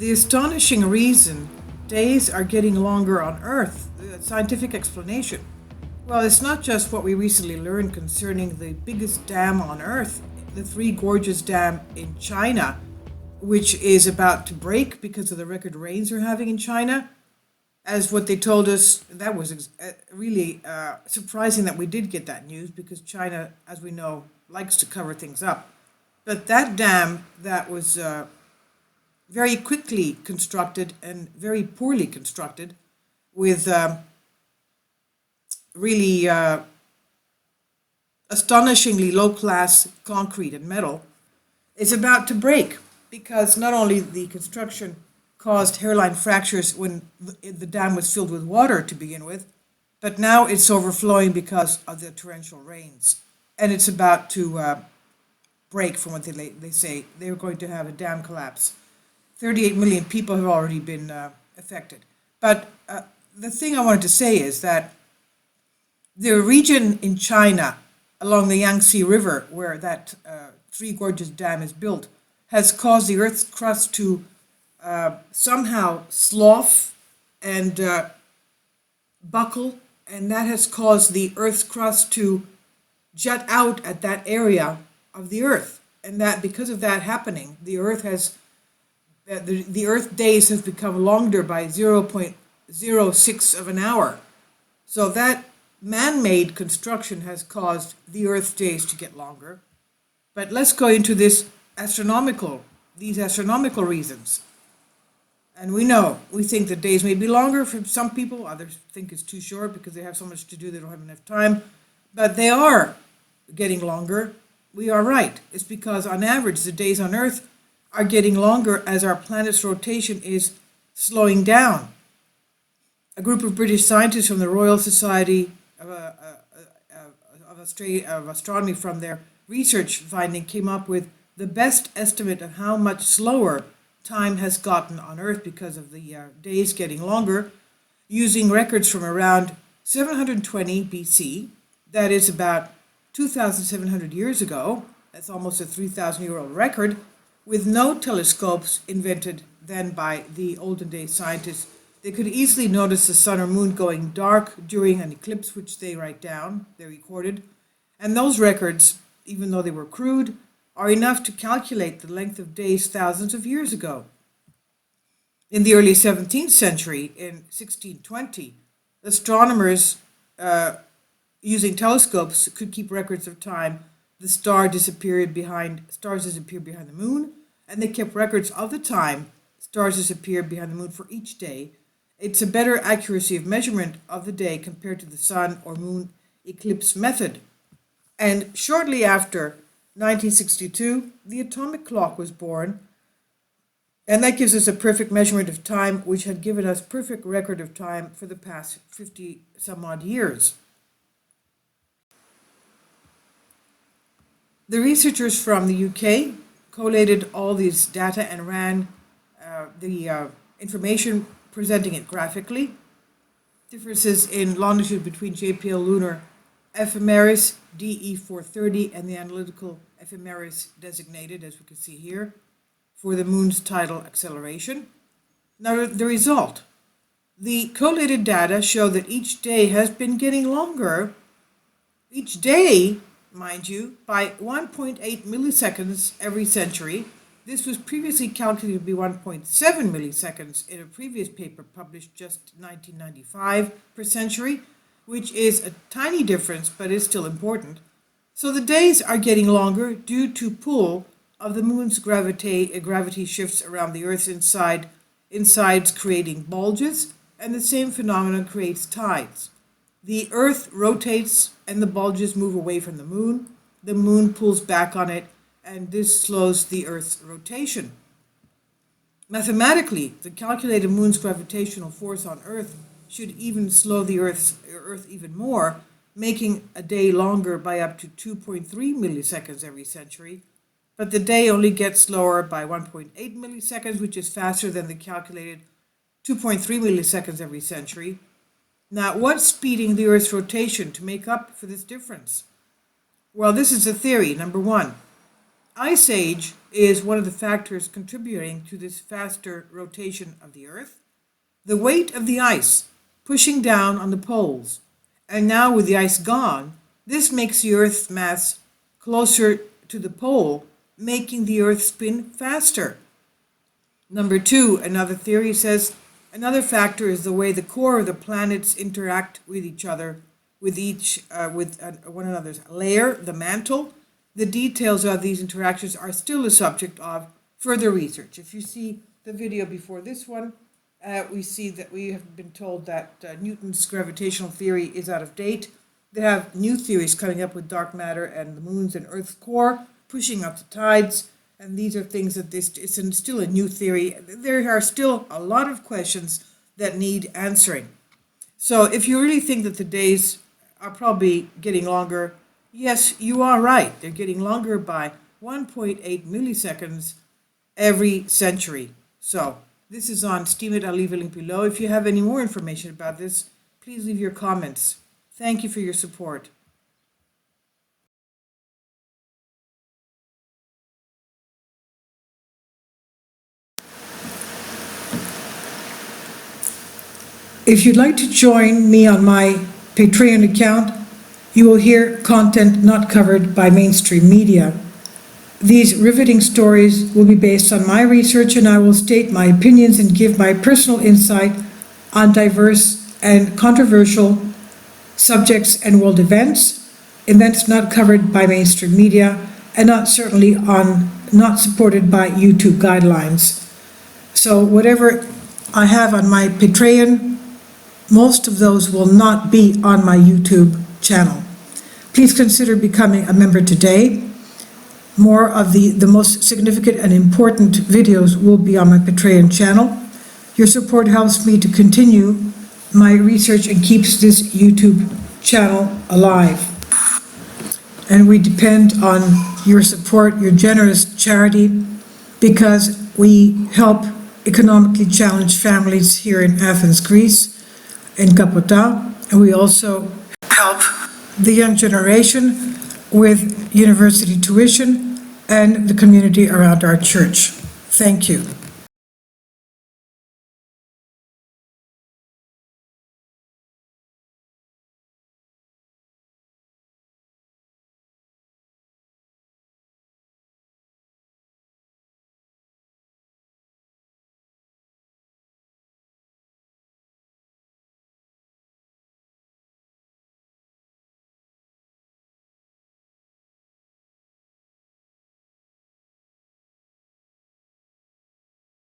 The astonishing reason days are getting longer on Earth, the scientific explanation. Well, it's not just what we recently learned concerning the biggest dam on Earth, the Three Gorges Dam in China, which is about to break because of the record rains they're having in China. As what they told us, that was really surprising that we did get that news because China, as we know, likes to cover things up. But that dam that was very quickly constructed and very poorly constructed with really astonishingly low class concrete and metal is about to break because not only the construction caused hairline fractures when the dam was filled with water to begin with, but now it's overflowing because of the torrential rains. And it's about to break from what they say. They're going to have a dam collapse. 38 million people have already been affected. But the thing I wanted to say is that the region in China along the Yangtze River where that Three Gorges Dam is built has caused the Earth's crust to somehow slough and buckle, and that has caused the Earth's crust to jut out at that area of the Earth. And that because of that happening, the Earth days have become longer by 0.06 of an hour. So that man-made construction has caused the Earth's days to get longer. But let's go into these astronomical reasons. And we think the days may be longer for some people, others think it's too short because they have so much to do, they don't have enough time. But they are getting longer. We are right. It's because on average, the days on Earth are getting longer as our planet's rotation is slowing down. A group of British scientists from the Royal Society of Astronomy from their research finding came up with the best estimate of how much slower time has gotten on Earth because of the days getting longer, using records from around 720 BC, that is about 2,700 years ago, that's almost a 3,000-year-old record, with no telescopes invented then by the olden day scientists. They could easily notice the sun or moon going dark during an eclipse, which they write down, they recorded. And those records, even though they were crude, are enough to calculate the length of days thousands of years ago. In the early 17th century, in 1620, astronomers using telescopes could keep records of time. The stars disappeared behind the moon, and they kept records of the time stars disappeared behind the moon for each day. It's a better accuracy of measurement of the day compared to the sun or moon eclipse method. And shortly after 1962, the atomic clock was born, and that gives us a perfect measurement of time, which had given us perfect record of time for the past 50 some odd years. The researchers from the UK collated all these data and ran the information, presenting it graphically. Differences in longitude between JPL lunar ephemeris DE430 and the analytical ephemeris designated, as we can see here, for the moon's tidal acceleration. Now the result. The collated data show that each day has been getting longer, each day, mind you, by 1.8 milliseconds every century. This was previously calculated to be 1.7 milliseconds in a previous paper published just 1995 per century, which is a tiny difference, but is still important. So the days are getting longer due to pull of the moon's gravity shifts around the Earth's insides creating bulges, and the same phenomenon creates tides. The Earth rotates and the bulges move away from the moon pulls back on it, and this slows the Earth's rotation. Mathematically, the calculated moon's gravitational force on Earth should even slow the Earth even more, making a day longer by up to 2.3 milliseconds every century. But the day only gets slower by 1.8 milliseconds, which is faster than the calculated 2.3 milliseconds every century. Now, what's speeding the Earth's rotation to make up for this difference? Well, this is a theory, number one. Ice age is one of the factors contributing to this faster rotation of the Earth. The weight of the ice pushing down on the poles, and now with the ice gone, this makes the Earth's mass closer to the pole, making the Earth spin faster. Number two, another theory says another factor is the way the core of the planets interact with each other, with one another's layer, the mantle. The details of these interactions are still the subject of further research. If you see the video before this one, we see that we have been told that Newton's gravitational theory is out of date. They have new theories coming up with dark matter and the moon's and Earth's core, pushing up the tides, and these are things that it's still a new theory. There are still a lot of questions that need answering. So if you really think that the days are probably getting longer, yes, you are right. They're getting longer by 1.8 milliseconds every century. So this is on Steemit. I'll leave a link below. If you have any more information about this, please leave your comments. Thank you for your support. If you'd like to join me on my Patreon account, you will hear content not covered by mainstream media. These riveting stories will be based on my research, and I will state my opinions and give my personal insight on diverse and controversial subjects and world events not covered by mainstream media, and not supported by YouTube guidelines. So whatever I have on my Patreon, most of those will not be on my YouTube channel. Please consider becoming a member today. More of the most significant and important videos will be on my Patreon channel. Your support helps me to continue my research and keeps this YouTube channel alive. And we depend on your support, your generous charity, because we help economically challenged families here in Athens, Greece, in Kapota, and we also help the young generation with university tuition and the community around our church. Thank you.